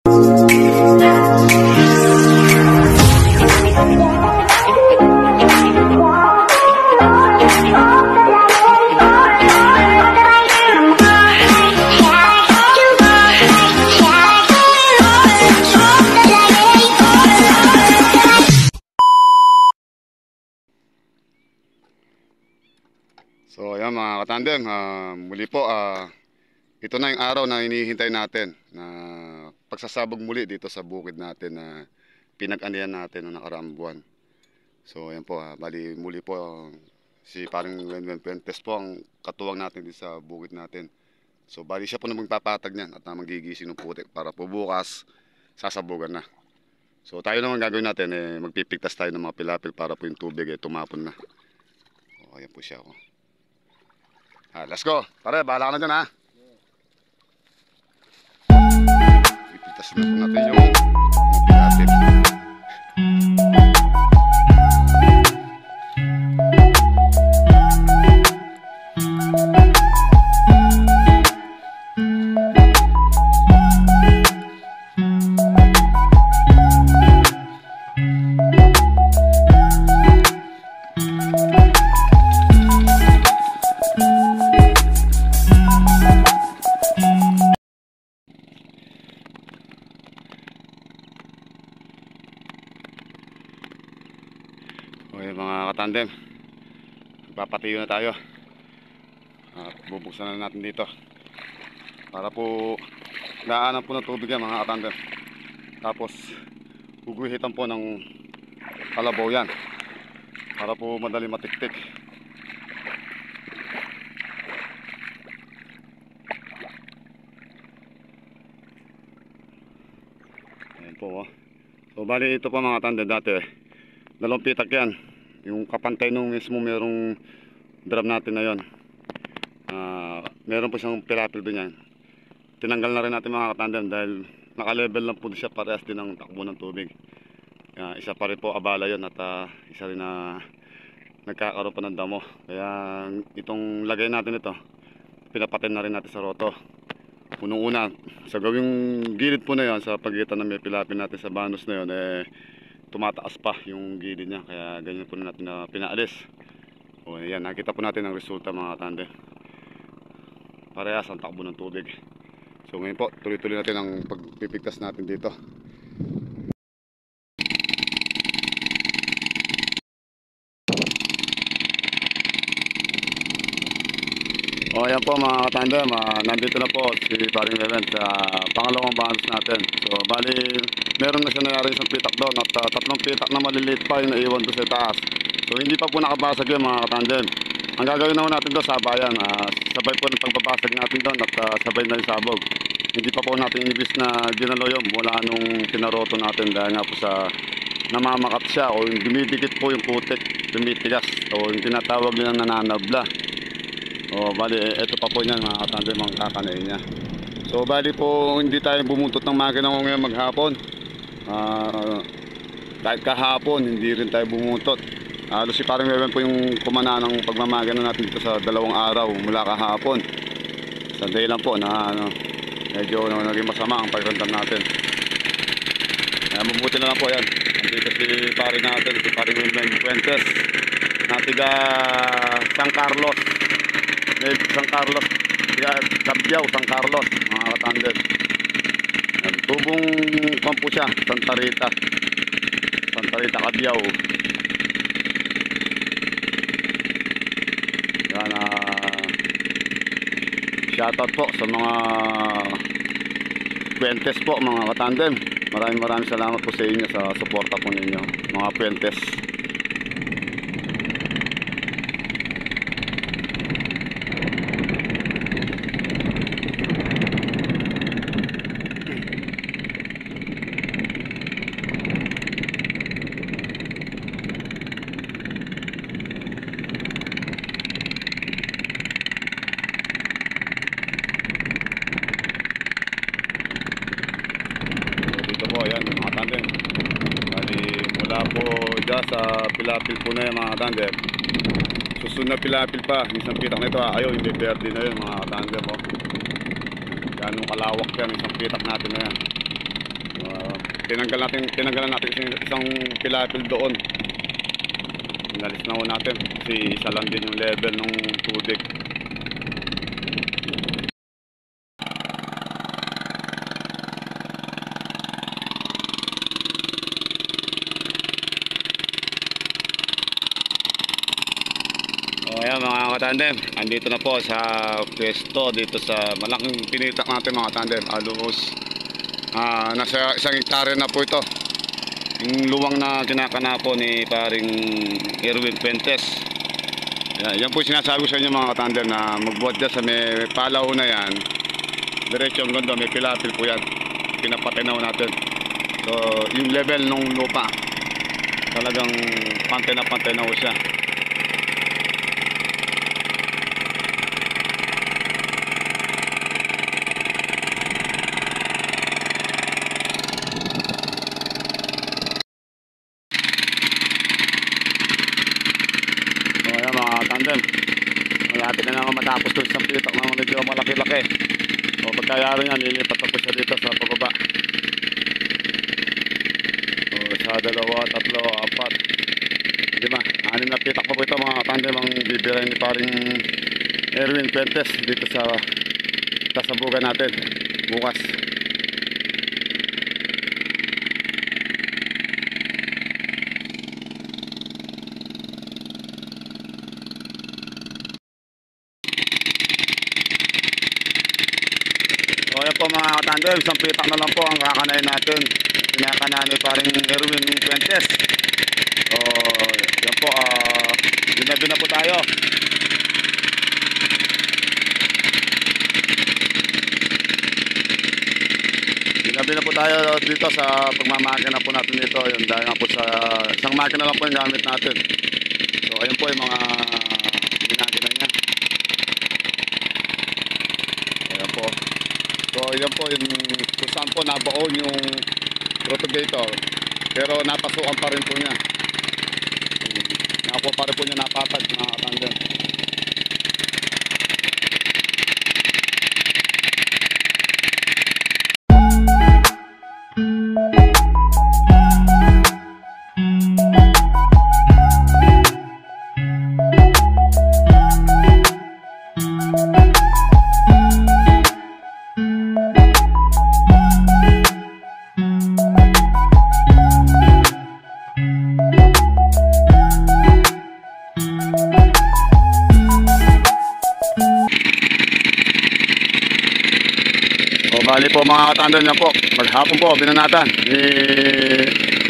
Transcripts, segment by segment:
So ayan mga katandem, muli po, ito na yung araw na hinihintay natin na pagsasabog muli dito sa bukid natin na pinag-anihan natin noong nakaraang buwan. So ayan po, bali muli po si paring Wenwen Puentes po ang katuwang natin dito sa bukid natin. So bali siya po na magpapatag niyan at magigising ng putik para po bukas sasabugan na. So tayo naman gagawin natin, magpipigtas tayo ng mga pilapil para po yung tubig tumapon na. So ayan po siya. Let's go. Pare, bahala ka na dyan ha. Ipitasin na po natin yung pilapil. Okay mga katandem, papatiyo na tayo at bubuksan na natin dito para po daanan po ng tubig yan mga katandem. Tapos guguhitan po ng kalabaw yan para po madali matiktik. Ayan po So bali ito po mga katandem, dati dalawang pitak yan. Yung kapantay nung mismo merong drum natin na yun. Meron po siyang pilapil doon yan. Tinanggal na rin natin mga katandem dahil naka-level lang po siya, parehas din ng takbo ng tubig. Isa pa rin po abala yun at isa rin na nagkakaroon pa ng damo. Kaya itong lagay natin ito, pinapatin na rin natin sa roto. Unang-una, sa gawing gilid po na yun, sa pagitan ng may pilapil natin sa banos na yun, tumataas pa yung gilid niya, kaya ganyan po natin na pinaalis. O yan, nakita po natin ang resulta mga katande. Parehas ang takbo ng tubig. So ngayon po, tuloy-tuloy natin ang pagpipigtas natin dito. O yan po mga katandem, nandito na po si paring Wenwen sa pangalawang banos natin. So bali, meron na siya nangyari isang pitak doon at tatlong pitak na maliliit pa yung naiwan doon sa taas. So hindi pa po nakabasag yun mga katandem. Ang gagawin naman natin doon, sabayan. Sabay po ng pagbabasag natin doon at sabay na yung sabog. Hindi pa po natin inibis na ginalo yun mula nung tinaroto natin dahil nga po sa namamakat siya o yung dumidikit po yung putik, dumitigas o yung tinatawag nilang nananabla. O bali, ito pa po niyan mga katandem ang kakanain niya. So bali po hindi tayo bumutot ng makina ngayon maghapon. Kahit kahapon hindi rin tayo bumutot. Si parang Wenwen po yung kumana ng pagmamagana natin dito sa 2 araw mula kahapon. Sa day lang po na medyo naging masama ang pagramdam natin. Kaya mabuti na lang po yan. Andito si pare natin, si paring Wenwen Puentes na tiga San Carlos. San Carlos, Cabiao, San Carlos, mga katandem. Tubong pampo siya, Santa Rita, Cabiao. Yan, shoutout po sa mga Puentes po mga katandem. Maraming salamat po sa inyo sa suporta po ninyo mga Puentes. Ayan mga katandem, bali mula po dyan sa pilapil po na yan mga katandem, susunod na pilapil pa, isang pitak na ito ayaw, hindi verde na yun mga katandem. Ganong kalawak yan, isang pitak natin na yan. Tinanggalan natin isang pilapil doon. Inalis na ho natin kasi isa lang din yung level ng tubig. O ayan mga katandem, andito na po sa pwesto dito sa malaking pinitak natin mga katandem. Alos nasa 1 hektarya na po ito. Yung luwang na kinakana po ni paring Erwin Fuentes. Yan po sinasabi ko sa inyo mga katandem na magbuhat dyan sa may palaw na yan. Diretso ang ganda, may pilapil po yan. Pinapatay na natin. So yung level ng lupa talagang pantay na po siya. Tandem, malapit na naman matapos to isang pitak na medyo malaki-laki. So pagkayari niya, lilipat na po siya dito sa pababa. So sa 2, 3, 4, 5, 6 na pitak pa po ito mga tandem ang bibirahin ni paring Erwin Fuentes dito sa kasabugan natin bukas. So yan po mga katandem, isang pitak na lang po ang kakanayin natin. Kinakanan ni paring Erwin Fuentes. So yan po, ginabi na po tayo. Ginabi na po tayo dito sa pagmamakina po natin dito. Yun, dahil nga po sa isang makina lang po yung gamit natin. So ayun po yung mga ginagina niya. Ayan po. So yan po yung kung saan po nabaon yung rotogator. Pero napasukan pa rin po niya. Nakakuha pa rin po niya napatag mga katandem. Bali po mga katandem niya po, maghapon po binanatan ni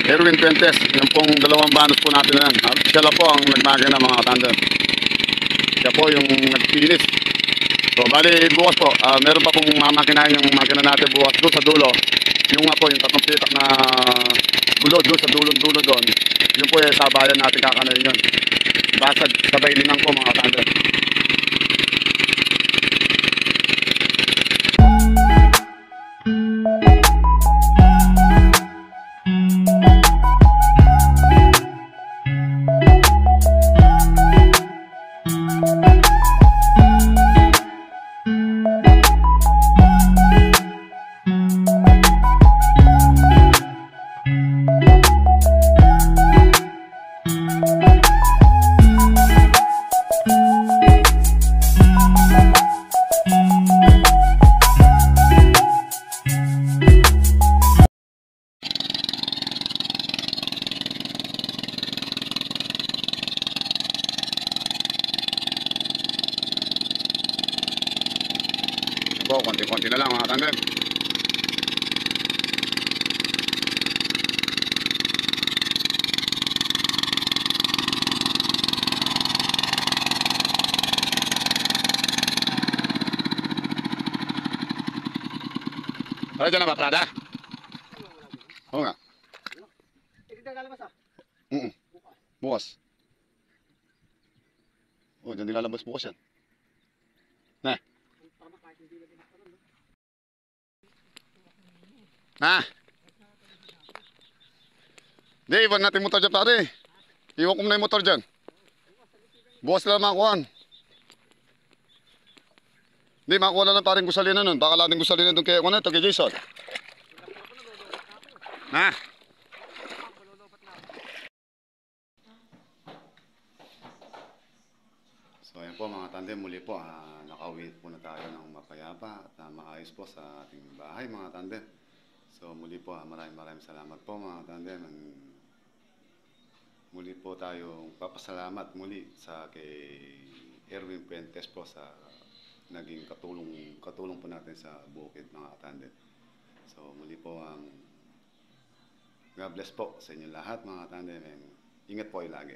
Erwin Fuentes. Yan pong 2 banos po natin na yan. Siya lang po ang nagmagana mga katandem. Siya po yung nagpinis. So bali bukas po, meron pa pong mamakinahin yung makina natin bukas doon sa dulo. Yung nga po yung 3 pitak na bulod doon sa dulo doon. Yung po yung sabayan natin kakanayin yun. Basag sabay linang po mga katandem. Po, konti-konti na lang mga tandem. Para dyan na ba, Prada? Oo nga. Bukas. O, dyan din lalabas bukas yan. Na. Di, iwan natin motor dyan pare. Iwan ko muna yung motor dyan. Bukas lang makuhaan. Di, makuha na lang paring gusalina nun. Baka lang gusalina doon kay Jason. Ha? So ayan po mga tandem, muli po nakauwi po na tayo ng mapayapa at maayos po sa ating bahay mga tandem. So muli po maraming salamat po mga tandem. Muli po tayong papasalamat muli sa kay Erwin Puentes po sa naging katulong po natin sa bukid mga tandem. So muli po God bless po sa inyo lahat mga tandem, and ingat po kayo lagi.